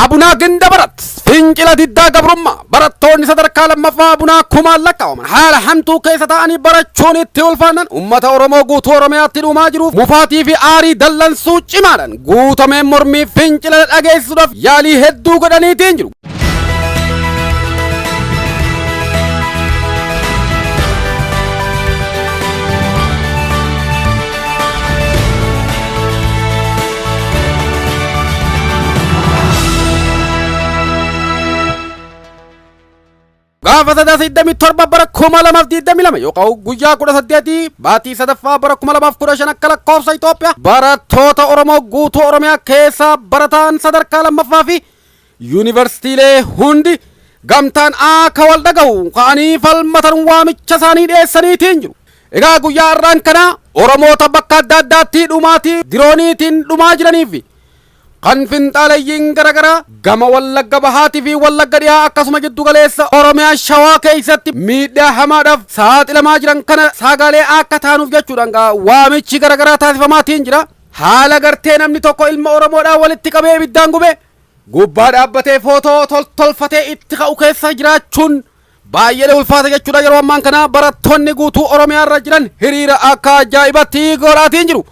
Abunaa ginda barat fincila diddaa gabrummaa barattoonni sadarkaa lammaffaa abunaa kumaan lakkaa'aman haala hamtuu keessa ta'anii barachuun itti ulfaannan ummata Oromoo guutuu Oromiyaatti dhumaa jiruuf mufaatii fi aarii dallansuu cimaadhaan guutameen mormii fincila dhageessisuudhaaf yaalii hedduu godhaniitiin jiru. Gaafa saddeetamii torba bara 2022 yookaan guyyaa 18 baatii sadaffaa bara 2015 akka lakkoofsa Itoophiyaa barattoota Oromoo guutuu Oromiyaa keessaa barataan sadarkaa lammaffaa fi yuunivarsiitiilee hundi gamtaan akka wal dhaga'u ka'anii falmatan waamicha isaanii dhiyeessaniitiin jiru. Egaa guyyaa har'aan kana Oromoota bakka adda addaatti dhumaatii dirooniitiin dhumaa jiraniif kan finxaalayyiin garagaraa gama Wallagga Bahaatii fi Wallagga Dhiyaa akkasuma jiddu galeessa Oromiyaa Shawaa keessatti miidhaa hamaadhaaf saaxilamaa jiran kana sagalee akka taanuuf jechuudhaan waamichi garagaraa taasifamaatiin jira. Haala gartee namni tokko ilma Oromoodhaan walitti qabee ibiddaan gube gubbaa dhaabbatee footoo tolfatee itti ka'u keessa jiraachuun baay'ee ulfaata jechuudha. Yeroo ammaan kana barattoonni guutuu Oromiyaa irra jiran hiriira akka ajaa'ibatti godhaatiin jiru.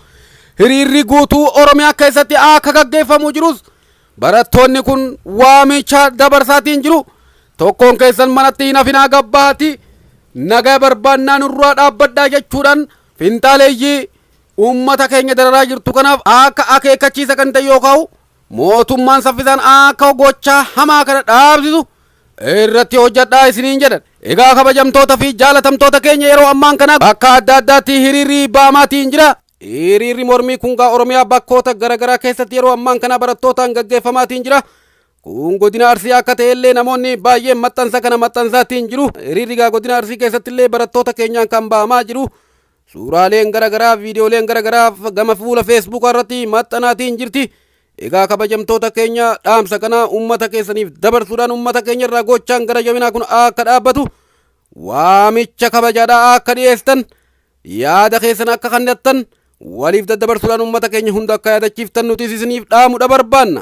Hiriirri guutuu Oromiyaa keessatti akka gaggeeffamu jirus barattoonni kun waamicha dabarsaatiin jiru. Tokkoon keessan manatti hin hafinaa gabbaati nagaa barbaannaa nurraa dhaabbadhaa jechuudhaan finxaaleeyyii uummata keenya dararaa jirtu kanaaf akka akeekkachiisa kan ta'e yoo ka'u mootummaan saffisaan akka gochaa hamaa kana dhaabsisu irratti hojjedhaa isiniin jedhan. Egaa kabajamtoota fi jaalatamtoota keenya yeroo ammaan kana bakka adda addaatti hiriirri ba'amaatiin jira. Hiriirri mormii kun Oromiyaa bakkoota garagaraa keessatti yeroo ammaan kana barattootaan gaggeeffamaatiin jira. Kun godina Arsii akka ta'ellee namoonni baay'een maxxansa kana maxxansaatiin jiru. Hiriirri godina Arsii keessatti illee barattoota keenyaan kan ba'amaa jiru. Suuraaleen garagaraa, viidiyooleen garagaraa gama fuula Facebook irratti maxxanaatiin jirti. Egaa kabajamtoota keenya dhaamsa kana uummata keessaniif dabarsuudhaan uummata keenya irraa gochaan gara jabinaa kun akka dhaabbatu waamicha kabajaadhaa akka dhiyeessan yaada keessan akka kennattan waliif daddabarsuudhaan uummata keenya hunda akka yaadachiiftan nuti isiniif dhaamuudha barbaanna.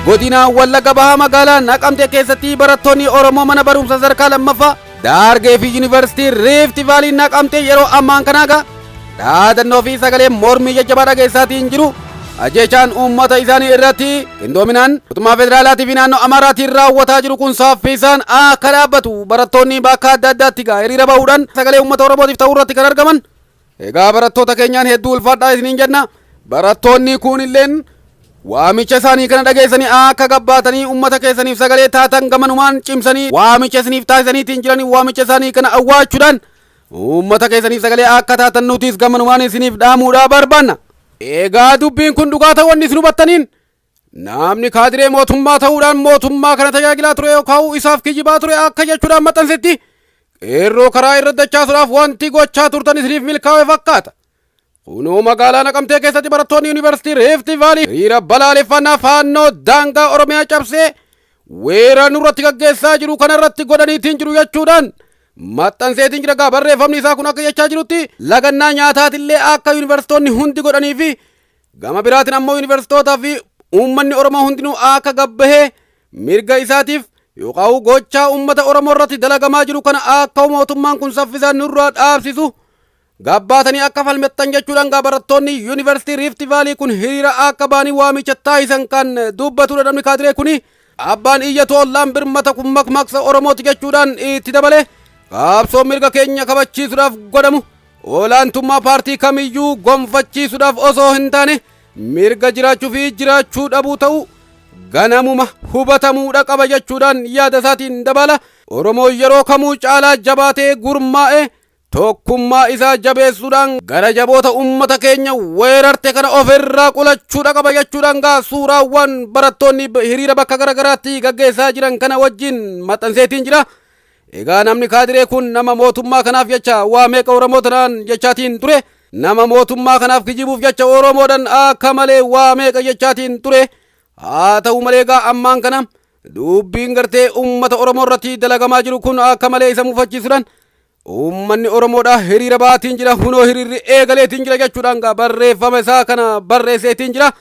Godina Wallagga Bahaa magaalaa Naqamtee keessatti barattoonni Oromoo mana barumsa sadarkaa lammaffaa Daargee fi Yuunivarsiitii Riifti Vaalii Naqamtee yeroo ammaan kanaa dhaadannoo fi sagalee mormii jajjabaa dhageessaatiin jiru. Ajjechaan uummata isaanii irratti qindoominaan mootummaa federaalaatii fi naannoo Amaaraatiin raawwataa jiru kun saffisaan akka dhaabbatu barattoonni bakka adda addaatti hiriira bahuudhaan sagalee uummata Oromootiif ta'uu irratti kan argaman. Egaa barattoota keenyaan hedduu ulfaadhaa isiniin jenna. Barattoonni kun illeen waamicha isaanii kana dhageessanii akka gabbaatanii uummata keessaniif sagalee taatan gamanumaan cimsanii waamicha isiniif taasisaniitiin jiranii waamicha isaanii kana awwaachuudhaan uummata keessaniif sagalee akka taatan nutis gamanumaan isiniif dhaamuudhaa barbaanna. Egaa dubbiin kun dhugaa ta'uu isin hubattaniin namni kaadiree mootummaa ta'uudhaan mootummaa kana tajaajilaa ture yookaan isaaf kijibaa ture akka jechuudhaan maxxansetti qeerroo karaa irra dachaasuudhaaf wanti gochaa turtan isiniif milkaa'e fakkaata. Kunoo magaalaa Naqamtee keessatti barattoonni Yuunivarsiitii Riifti Vaalii hiriira balaaleffannaa faannoo daangaa Oromiyaa cabsee weerara nurratti gaggeessaa jiru kanarratti godhaniitiin jiru jechuudhaan maxxanseetiin jira. Barreeffamni isaa kun akka jechaa jirutti lagannaa nyaataatillee akka yuunivarsiitonni hundi godhanii fi gama biraatiin ammoo yuunivarsiitootaa fi uummanni Oromoo hundinuu akka gabbahee mirga isaatiif yookaan gochaa uummata Oromoo irratti dalagamaa jiru kana akka mootummaan kun saffisaan nurraa dhaabsisu gabbaatanii akka falmettan jechuudhaan barattoonni Yuunivarsiitii Riifti Vaalii kun hiriira akka baanii waamicha taasisan kan dubbatudha. Namni kaadiree kuni abbaan iyyatu ollaan birmata kun makmaqsa Oromooti jechuudhaan itti dabale. Qabsoo mirga keenya kabachiisuudhaaf godhamu olaantummaa paartii kamiyyuu gonfachiisuudhaaf osoo hin taane mirga jiraachuu fi jiraachuu dhabuu ta'uu ganamuma hubatamuudha qaba jechuudhaan yaada isaatiin dabala. Oromoo yeroo kamuu caalaa jabaatee gurmaa'e tokkummaa isaa jabeessuudhaan gara jaboota uummata keenya weerarte kana ofirraa qolachuudha qaba jechuudhaan suuraawwan barattoonni hiriira bakka garagaraatti gaggeessaa jiran kana wajjin maxxanseetiin jira. Egaa namni kaadiree kun nama mootummaa kanaaf jecha waa meeqa Oromootaan jechaatiin ture. Nama mootummaa kanaaf kijibuuf jecha Oromoodhaan akka malee waa meeqa jechaatiin ture. Haa ta'u malee ammaan kana dubbiin gartee uummata Oromoo irratti dalagamaa jiru kun akka malee isa mufachiisuudhaan uummanni Oromoodhaa hiriira baatiin jira. Hunoo hiriirri eegaleetiin jira jechuudhaan barreeffama isaa kana barreesseetiin jira.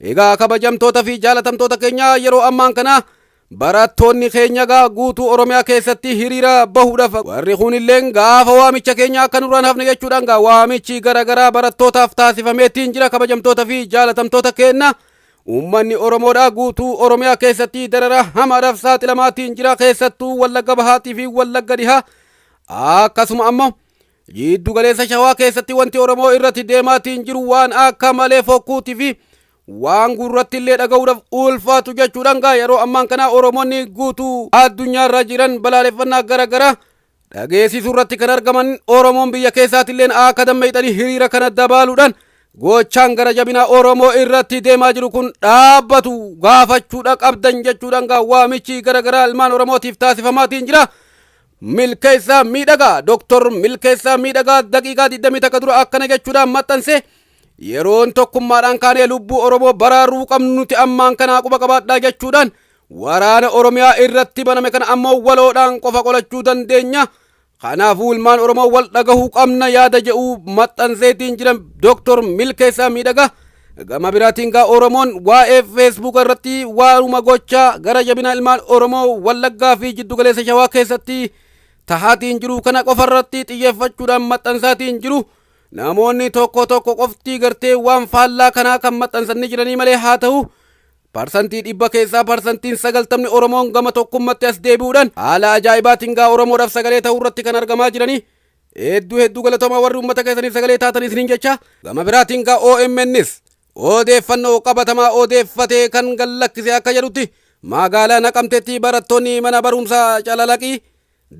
Egaa kabajamtoota fi jaalatamtoota keenya yeroo ammaan kana barattoonni keenya guutuu Oromiyaa keessatti hiriira bahuudhaaf warri kunilleen gaafa waamicha keenya akka nurraan hafne jechuudhaan waamichi garagaraa barattootaaf taasifameetiin jira. Kabajamtoota fi jaalatamtoota keenya ummanni Oromoodha guutuu Oromiyaa keessatti darara hamaadhaaf saaxilamaatiin jira, keessattuu Wallagga Bahaatii fi Wallagga Dhihaa akkasuma ammoo jiddu galeessa Shawaa keessatti wanti Oromoo irratti deemaatiin jiru waan akka malee fokkuutii fi waan gurratti illee dhaga'uudhaaf ulfaatu jechuudhaan yeroo ammaan kana Oromoonni guutuu addunyaarra jiran balaaleffannaa garagaraa dhageessisuu irratti kan argaman, Oromoon biyya keessaatilleen akka dammeexanii hiriira kana dabaaluudhaan gochaan gara jabinaa Oromoo irratti deemaa jiru kun dhaabbatu gaafachuudha qabdan jechuudhaan waamichi garagaraa ilmaan Oromootiif taasifamaatiin jira. Milkeessaa Miidhagaa Dr. Milkeessaa Miidhagaa daqiiqaa 20 takka dura akkana jechuudhaan maxxanse yeroon tokkummaadhaan kaanee lubbuu Oromoo baraaruu qabnu nuti ammaan kana quba qabaadhaa jechuudhaan waraana Oromiyaa irratti baname kana ammoo waloodhaan qofa qolachuu dandeenya. Kanaafuu ilmaan Oromoo wal dhagahuu qabna yaada jedhu maxxanseetiin jiran Dr. Milkeessaa Miidhagaa. Gama biraatiin Oromoon waa'ee Facebook irratti waanuma gochaa gara jabina ilmaan Oromoo Wallaggaa fi jiddu galeessa Shawaa keessatti tahaatiin jiru kana qofarratti xiyyeeffachuudhaan maxxansaatiin jiru. Namoonni tokko qofti gartee waan faallaa kanaa kan maxxansanii jiranii malee haa ta'u parsantii 100 keessaa parsantiin 90 Oromoon gama tokkummatti as deebi'uudhaan haala ajaa'ibaatiin Oromoodhaaf sagalee ta'uu irratti kan argamaa jiranii. Hedduu galatooma warri uummata keessaniif sagalee taatan isiniin jecha. Gama biraatiin OMNs odeeffannoo qabatamaa odeeffatee kan gallakkise akka jedhutti magaalaa Naqamteetti barattoonni mana barumsaa Calalaqii,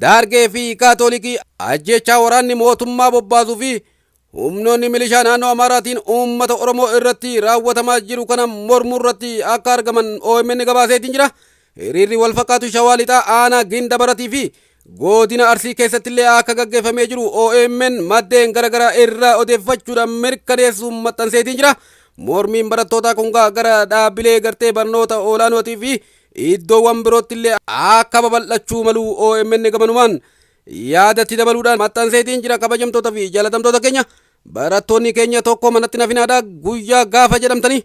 Daargee fi Kaatoolikii ajjechaa waraanni mootummaa bobbaasuu fi humnoonni milishaa naannoo Amaaraatiin uummata Oromoo irratti raawwatamaa jiru kana mormuu irratti akka argaman OMN gabaaseetiin jira. Hiriirri wal fakkaatu Shawaa Lixaa aanaa Ginda Baratii fi godina Arsii keessattillee akka gaggeeffamee jiru OMN maddeen garagaraa irraa odeeffachuudhaan mirkaneessuun maxxanseetiin jira. Mormiin barattootaa kun gara dhaabbilee gartee barnoota olaanootii fi iddoowwan biroottillee akka babal'achuu malu OMN gamanumaan yaadatti dabaluudhaan maxxanseetiin jira. Kabajamtoota fi jaalatamtoota keenya barattoonni keenya tokko manatti nafinaadhaa guyyaa gaafa jedhamtanii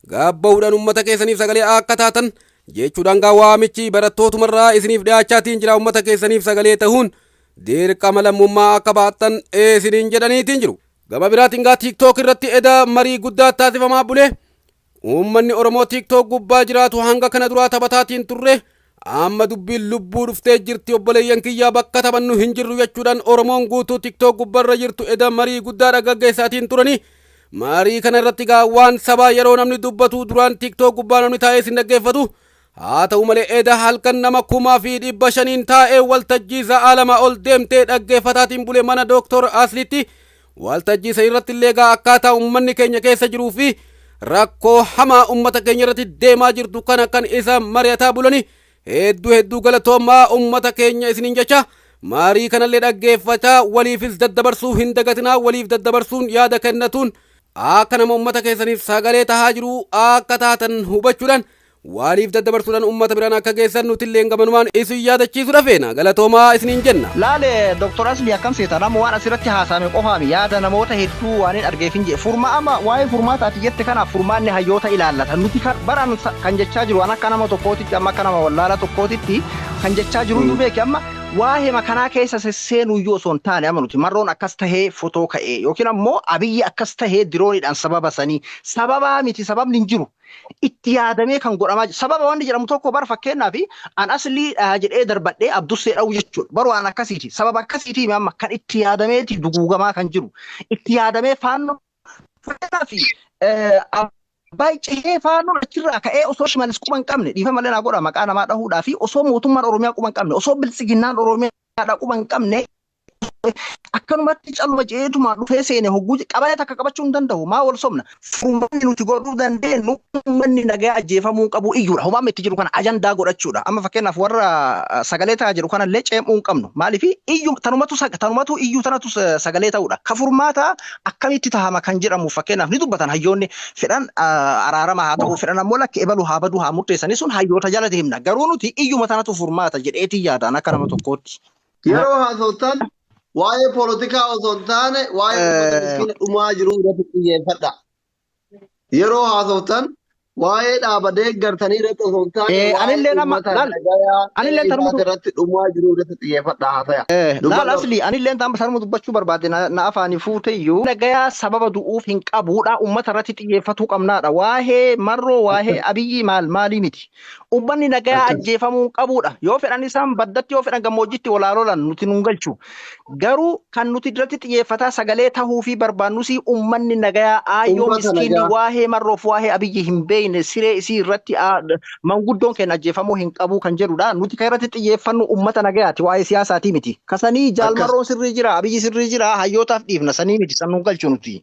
gaabbahuudhaan uummata keessaniif sagalee akka taatan jechuudhaan waamichi barattootumarraa isiniif dhiyaachaatiin jira. Uummata keessaniif sagalee ta'uun dirqama lammummaa akka baattan isiniin jedhaniitiin jiru. Gama biraatiin TikTok irratti eda marii guddaa taasifamaa bule. Uummanni Oromoo TikTok gubbaa jiraatu hanga kana duraa taphataatiin turre amma dubbiin lubbuu dhuftee jirti obboleeyyan kiyyaa bakka taphannu hin jirru jechuudhaan Oromoon guutuu TikTok gubbarra jirtu eda marii guddaa gaggeessaatiin turanii. Marii kana irratti waan sabaa yeroo namni dubbatu duraan TikTok gubbaa namni taa'ee sin dhaggeeffatu. Haa ta'u malee eda halkan nama 1500 taa'ee waltajjii sa'a lama ol deemtee dhaggeeffataatiin bule mana Dr. Aslitti. Waltajjii sana irratti illee akkaataa uummanni keenya keessa jiruu fi rakkoo hamaa uummata keenya irratti deemaa jirtu kana kan isa mari'ataa bulani. Hedduu galatoomaa uummata keenya isiniin jecha marii kanallee dhaggeeffataa waliifis daddabarsuu hin dagatinaa, waliif daddabarsuun yaada kennatuun akka nama uummata keessaniif sagalee tahaa jiru akka taatan hubachuudhaan waliif daddabarsuudhaan uummata biraan akka geessan nuti illee gamanumaan isin yaadachiisuudha feena. Galatoomaa isiniin jenna. Laale Dr. Asli akkam seeta nama waan asirratti haasa'ame qofaami yaada namoota hedduu waan hin argeef hin jedhe furmaama waa'ee furmaataati jette kanaaf furmaanni hayyoota ilaallata nuti baran kan jechaa jiru waan akka nama tokkootitti amma akka nama wallaala tokkootitti kan jechaa jiru nu beeki amma waa'ee makanaa keessa sesseenuu iyyuu osoo hin taane amma nuti marroon akkas tahee fotoo ka'ee yookiin ammoo abiyyi akkas tahee dirooniidhaan sababa sanii sababaa miti sababni hin jiru. Itti yaadamee kan godhamaa jiru sababa wanti jedhamu tokko bara fakkeenyaaf an Aslii jedhee darbadhee Abdussee dha'u jechuudha baru waan akkasiiti sababa akkasiiti amma kan itti yaadameeti duguugamaa kan jiru itti yaadamee faannoo fakkeenyaaf Abbaa Cehee faannoon achirraa ka'ee osoo Shimalis quba hin qabne dhiifa malee naa godha maqaa namaa dhahuudhaa fi osoo mootummaan Oromiyaa quba hin qabne osoo bilisiginnaan Oromiyaa quba hin qabne akkanumatti calluma jeetuma dhufee seene hogguu qabalee takka qabachuu hin danda'u maa wal somna furmaanni nuti godhuu dandeenyu uummanni nagaa ajjeefamuu qabu iyyuudha homaa itti jiru kana ajandaa godhachuudha amma fakkeenyaaf warra sagalee ta'aa jiru kanallee ceemuu hin qabnu maaliif iyyuu tanumatu iyyuu tanatu sagalee ta'uudha ka furmaata akkamitti tahama kan jedhamu fakkeenyaaf ni dubbatan hayyoonni fedhan araarama haa ta'u fedhan ammoo lakki ebalu haa badu haa murteessanii sun hayyoota jala deemna garuu nuti iyyuma tanatu furmaata jedheetii yaadaan akka nama tokkootti. Yeroo haasoftan waa'ee poolitikaa osoo hin taane waa'ee uummata miskiina dhumaa jiru irratti xiyyeeffadha. Yeroo haasoftan waa'ee dhaabbatee gartanii irratti osoo hin taane Ani waa'ee illee nama uummata laal nagayaa ani illee ta'ee tarmutu isaati irratti dhumaa jiru irratti xiyyeeffadhaa haa ta'e. laal Dubbadhu. asli ani illee tarmu dubbachuu barbaade na afaanii fuuteyyuu nagayaa sababa du'uuf hin qabuudha ummata irratti xiyyeeffatuu qabnaadha waa'ee marroo waa'ee abiyyi maalii miti ummanni nagayaa ajjeefamuu hin qabuudha yoo fedhan isaan baddatti yoo fedhan gammoojjitti walaaloolan nuti nun galchu garuu kan nuti irratti xiyyeeffataa sagalee tahuu fi barbaannus ummanni nagayaa aayyoo Uummata miskiinni nagaa. waa'ee marroof waa'ee abiyyi hin beeyne siree isii irratti manguddoon keenya ajjeefamuu hin qabu kan jedhudha nuti kan irratti xiyyeeffannu ummata nagayaati waa'ee siyaasaatii miti kasanii jaalmarroon sirrii jira abiyyi sirrii jira hayyootaaf dhiifna sanii miti san nun galchu nuti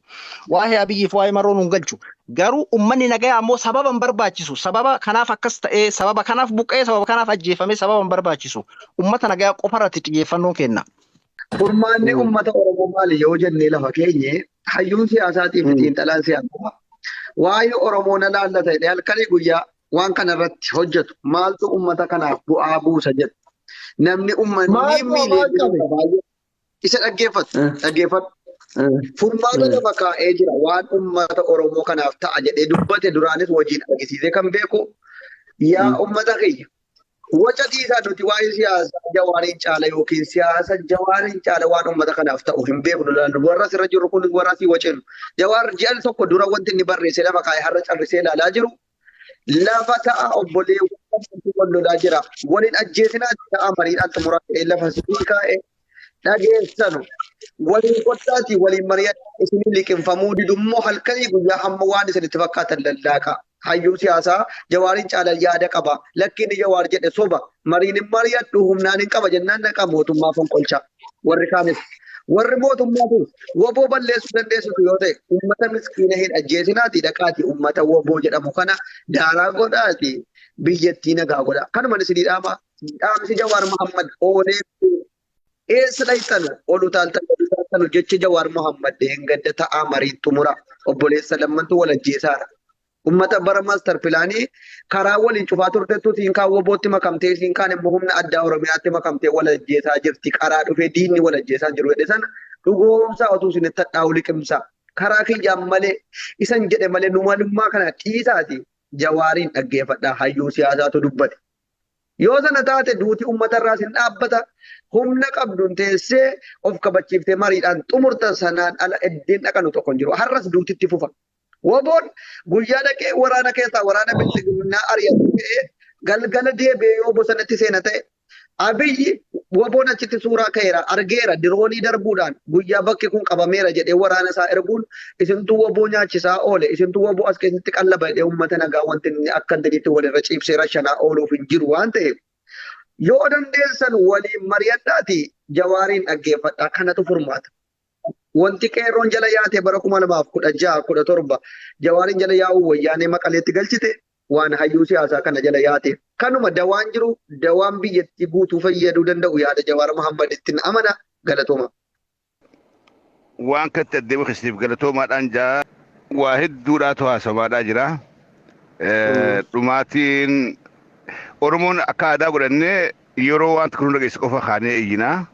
waa'ee abiyyiif waa'ee marroo nun galchu garuu ummanni nagayaa ammoo sababa hin barbaachisu sababa kanaaf akkas ta'ee sababa kanaaf buqqee sababa kanaaf ajjeefame sababa hin barbaachisu ummata nagayaa qofa irratti xiyyeeffannoon kenna. Furmaanni uummata Oromoo maali yoo jennee lafa keenye hayyuun siyaasaatiif xiinxalaan siyaasaa waa'ee Oromoo na laallata jedhee halkanii guyyaa waan kana irratti hojjetu maaltu uummata kanaaf bu'aa buusa jedhu namni uummanni miilee isa dhaggeeffatu. Furmaata lafa kaa'ee jira waan uummata Oromoo kanaaf ta'a jedhee dubbate duraanis hojiin argisiisee kan beeku yaa uummata kiyya. Waca tiisaa nuti waa'ee siyaasa Jawaariin caala yookiin siyaasa Jawaariin caala waan uummata kanaaf ta'u hin beeknu laalla. Warra asirra jiru kun warra asii wacinu. Jawaar ji'an tokko dura wanti inni barreesse lafa kaa'ee har'a callisee ilaalaa jiru. Lafa ta'a obboleewwan wal lolaa jira. Waliin ajjeesinaa ta'a mariidhaan xumuraa ta'ee lafa sirrii kaa'ee dhageessanu. Waliin qottaati waliin mari'adhaa isinii liqinfamuu didummoo halkanii guyyaa hamma waan isinitti fakkaatan lallaaqa. Hayyuu siyaasaa Jawaariin caala yaada qaba. Lakkiin Jawaar jedhe soba. Mariin hin mari'adhu humnaan hin qaba jennaan dhaqa mootummaa fonqolcha. Warri kaanis. Warri mootummaatu woboo balleessuu dandeessu yoo ta'e uummata miskiina hin ajjeesinaati dhaqaati uummata woboo jedhamu kana daaraa godhaati biyyattii nagaa godha. Kanumaan isinii dhaamsi Jawaar Muhammad oolee eessa dhayxanu olu taaltanu jechi Jawaar Muhammad gadda ta'aa mariin xumura obboleessa lammantu wal ajjeesaadha. Ummata bara master pilaanii karaa waliin cufaa turteettu siin kaan wobootti makamtee siin kaan immoo humna addaa Oromiyaatti makamtee wal ajjeesaa jirti. Karaa dhufee diinni wal ajjeesaa jiru jedhe sana dhugoomsaa otuu isin itti hadhaa'u liqimsaa. Karaa kiyyaan malee isan jedhe malee numalummaa kana dhiisaati Jawaariin dhaggeeffadhaa hayyuu siyaasaatu dubbate. Yoo sana taate duuti uummatarraa sin dhaabbata humna qabduun teessee of kabachiiftee mariidhaan xumurtan sanaan ala eddeen dhaqanu tokko hin jiru. Har'as duutitti fufa. Woboon guyyaa dhaqee waraana keessaa waraana bilisiginnaa ari'atu ta'ee galgala deebi'ee yoo bosonatti seena ta'e Abiyyi woboon achitti suuraa ka'eera argeera diroonii darbuudhaan guyyaa bakki kun qabameera jedhee waraana isaa erguun isintuu woboo nyaachisaa oole isintuu woboo as keessatti qallaba jedhee uummata nagaa wanti inni akka daliitti walirra ciibsee rashanaa ooluuf hin jiru waan ta'eef yoo dandeessan waliin mari'adhaati Jawaariin dhaggeeffadhaa kanatu furmaata. Wanti qeerroon jala yaate bara 2016-17 Jawaariin jala yaa'uu wayyaanee Maqaleetti galchite waan hayyuu siyaasaa kana jala yaate. Kanuma dawaan jiru dawaan biyyattii guutuu fayyaduu danda'u yaada Jawaar Muhammad ittiin amana galatooma. Waan katti adeemu kisiif galatoomaadhaan jaa waa hedduudhaatu haasawaadhaa jira. Dhumaatiin Oromoon akka aadaa godhannee yeroo wanta kun dhageessu qofa kaanee iyyinaa.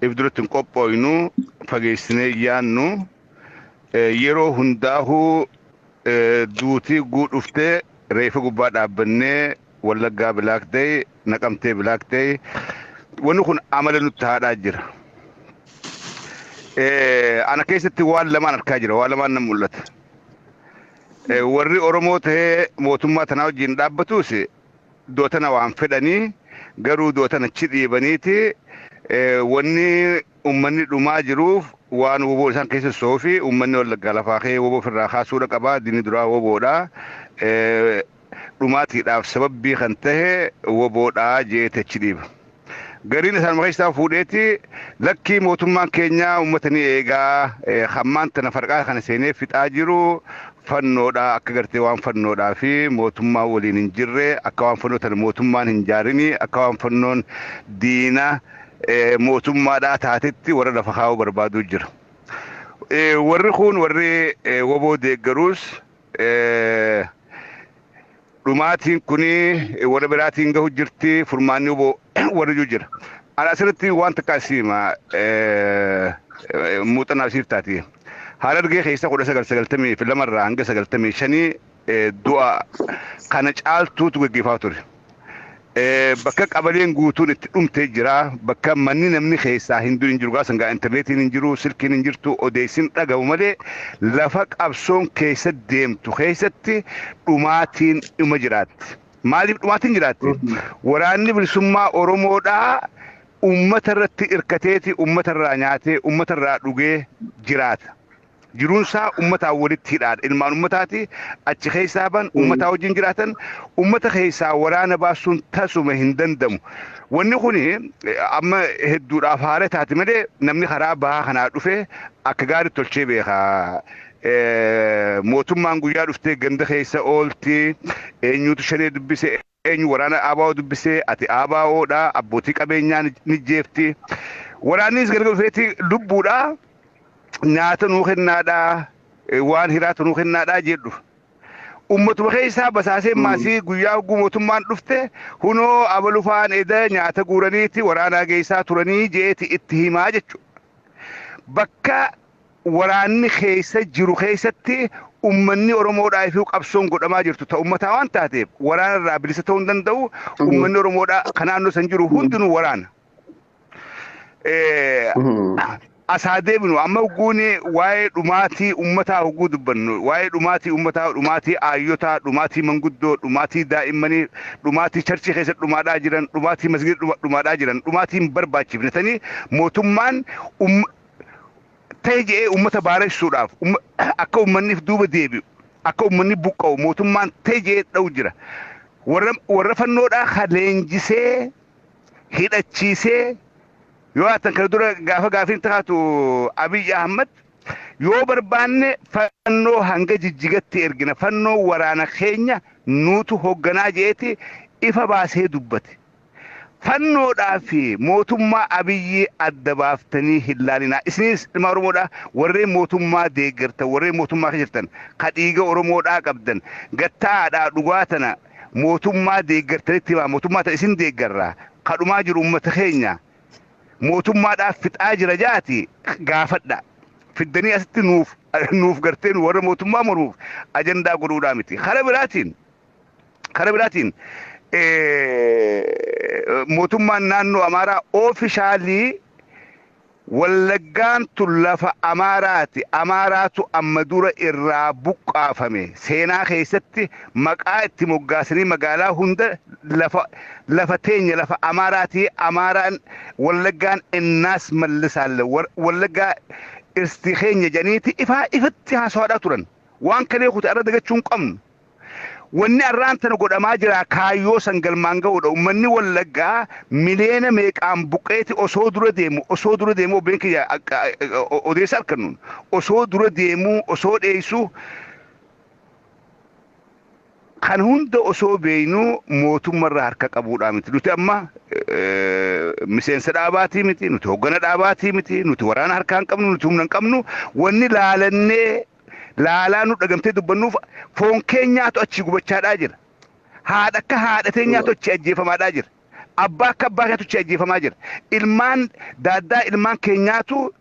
Ibduratti hin qophooynu fageessinee yaannu yeroo hundaa'uu duutii guudhuftee reefa gubbaa dhaabbannee Wallaggaa bilaaktee Naqamtee bilaaktee wanni kun amala nutti haadhaa jira. Ana keessatti waan lamaan argaa jira waan lamaan nan mul'ata. Warri Oromoo ta'ee mootummaa tanaa wajjin dhaabbatus dootana waan fedhanii garuu dootana achi dhiibaniiti. Wanni uummanni dhumaa jiruuf waan woboo isaan keessa soofi uummanni Wallaggaa lafaa kee woboo ofirraa kaasuudha qabaa diinni duraa woboodha. Dhumaatiidhaaf sababbii kan tahe woboodhaa jeete achi dhiiba. Gariin isaan maqaa isaa fuudheeti lakkii mootummaan keenyaa uummatanii eegaa hammaan tana farqaa kana seenee fixaa jiru fannoodha akka gartee waan fannoodhaa fi mootummaa waliin hin jirre akka waan fannoo tana mootummaan hin jaarini akka waan fannoon diina mootummaadhaa taatetti warra lafa kaa'uu barbaaduu jira. Warri kun warri woboo deeggaruus dhumaatiin kuni warra biraatiin gahu jirti furmaanni woboo warri jiru jira. Ana asirratti waan takka asiima muuxannaa siif taati. Harargee keessa 1992 irraa hanga 95 du'a kana caaltuutu gaggeeffamaa ture. Bakka qabaleen guutuun itti dhumtee jira. Bakka manni namni keessaa hin jiru gaasan gaa intarneetiin hin jiru, silkiin hin jirtu, odeessin dhagahu malee lafa qabsoon keessa deemtu keessatti dhumaatiin dhuma jiraatti. Maaliif dhumaatiin jiraatti? Waraanni bilisummaa Oromoodhaa ummata irratti hirkateeti, ummata irraa nyaatee, ummata irraa dhugee jiraata. Jiruunsaa ummataa walitti hidhaadha. Ilmaan ummataati achi keessaa ban ummataa wajjin jiraatan ummata keessaa waraana baasuun tasuma hin dandamu. Wanni kuni amma hedduudhaaf haala taate malee namni karaa bahaa kanaa dhufe akka gaarii tolchee beeka. Mootummaan guyyaa dhuftee ganda keessa oolti, eenyutu shanee dubbise, eenyu waraana ABO dubbise, ati ABO'dha, abbootii qabeenyaa ni jeefti. Waraannis gargar dhufeeti lubbuudha. Nyaata nuu kennaadhaa, waan hiraatu nuu kennaadhaa jedhu. Ummatuma keessaa basaasee maasii guyyaa hogguu mootummaan dhufte hunoo abalufaan eda nyaata guuraniiti waraanaa geessaa turanii jeeti itti himaa jechuudha. Bakka waraanni keessa jiru keessatti ummanni Oromoodhaa fi qabsoon godhamaa jirtu ta'u ummataa waan taateef waraana irraa bilisa ta'uu hin danda'u. Ummanni Oromoodhaa kan naannoo san jiru hundinuu waraana. Asadeebnu amma huguuni waa'ee dhumaatii ummataa huguu dubbannu waa'ee dhumaatii ummataa dhumaatii aayyotaa dhumaatii manguddoo dhumaatii daa'immanii dhumaatii charchii keessatti dhumaadhaa jiran dhumaatii masgida dhumaadhaa jiran dhumaatii hin barbaachifnetanii mootummaan ta'e jedhee ummata baaressuudhaaf akka ummanniif duuba deebi'u akka ummanni buqqa'u mootummaan ta'e jedhee dha'u jira warra fannoodhaa kan leenjisee hidhachiisee yoo atan kana dura gaafiin taatu Abiy Ahmed yoo barbaanne fannoo hanga jijjigatti ergina fannoo waraana keenya nuutu hoogganaa jeeti ifa baasee dubbate. Fannoodhaa fi mootummaa Abiyyi adda baaftanii hin laalinaa. Isinis ilma Oromoodhaa warreen mootummaa deeggartan warreen mootummaa jirtan ka dhiiga Oromoodhaa qabdan gattaadhaa dhugaatana mootummaa deeggartanitti himaa mootummaa ta'e isin deeggarraa kadhumaa jiru uummata keenya. Mootummaadhaaf fixaa jira jaati gaafadha. Fiddanii asitti nuuf garteen warra mootummaa mormuuf ajandaa godhuudhaa miti. Kara biraatiin mootummaan naannoo Amaaraa oofishaalii Wallaggaan tun lafa Amaaraati. Amaaraatu amma dura irraa buqqaafame. Seenaa keessatti maqaa itti moggaasanii magaalaa hunda lafa teenya lafa Amaaraati. Amaaraan Wallaggaan innaas mallisaalle. Wallaggaa irsti keenya janiiti ifatti haasawaadhaa turan. Waan kanee kuti arra dagachuun qabnu. Wanni arraan tana godhamaa jira kaayyoo sangalmaan ga'uudha. Uummanni Wallaggaa miliyoona meeqaan buqqeeti osoo dura deemu beenki odeessa harkannuun osoo dura deemuu osoo dheessuu kan hunda osoo beeynuu mootummaarraa harka qabuudhaa miti. Nuti amma miseensa dhaabaatii miti, nuti hoggana dhaabaatii miti, nuti waraana harkaan qabnu, nuti humna hin qabnu. Wanni laalaa nu dhagamtee dubbannuuf foon keenyaatu achi gubachaadhaa jira. Haadha akka haadha teenyaatu achi ajjeefamaadhaa jira. Abbaa akka abbaa keenyaatu achi ajjeefamaa jira. Ilmaan daaddaa ilmaan keenyaatu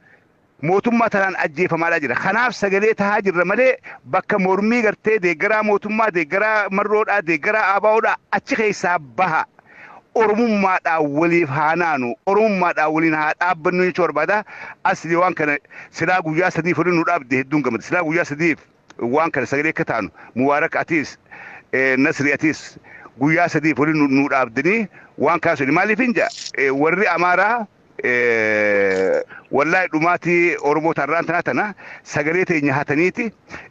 mootummaa tanaan ajjeefamaadhaa jira. Kanaaf sagalee tahaa jirra malee bakka mormii gartee deeggaraa mootummaa, deeggaraa marroodhaa, deeggaraa ABO'dhaa achi keessaa baha. Oromummaadhaan waliif haa naanu, Oromummaadhaan waliin haa dhaabbannu jechuu barbaada. Asli waan kana silaa guyyaa sadiif waliin nu dhaabde hedduun gammada. Silaa guyyaa sadiif waan kana sagalee akka taanu Mubarak atiis Nasri atiis guyyaa sadiif waliin nu dhaabdanii waan kaasuni. Maaliif hinja warri Amaaraa wallahi dhumaatii Oromoo tarraan tana sagalee teenya hataniiti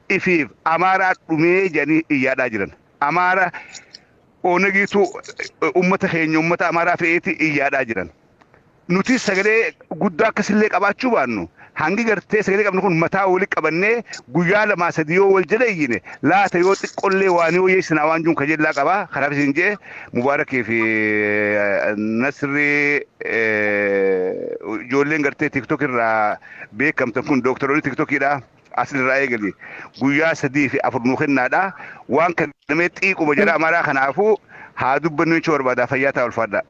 ifiif Amaaraa dhumee jedhanii iyyaadhaa jiran. Amaaraa Onagiitu ummata keenya ummata Amaaraa fe'eeti iyyaadhaa jiran. Nuti sagalee guddaa akkasillee qabaachuu baannu hangi gartee sagalee qabnu kun mataa walitti qabannee guyyaa lamaa sadii yoo wal jala iyyine laata yoo xiqqollee waan yoo yeessinaa waan juun kajellaa qabaa. Kanaaf isin jee Mubaarakii fi Nasri ijoolleen gartee TikTok irraa beekamtan kun dooktaroonni TikTokiidha. Asirraa eegali guyyaa sadii fi afur nuu kennaadha. Waan kan namee xiiquma jala Amaaraa kanaafuu haa dubbannu jechuu barbaada. Fayyaa ta'aa ulfaadha.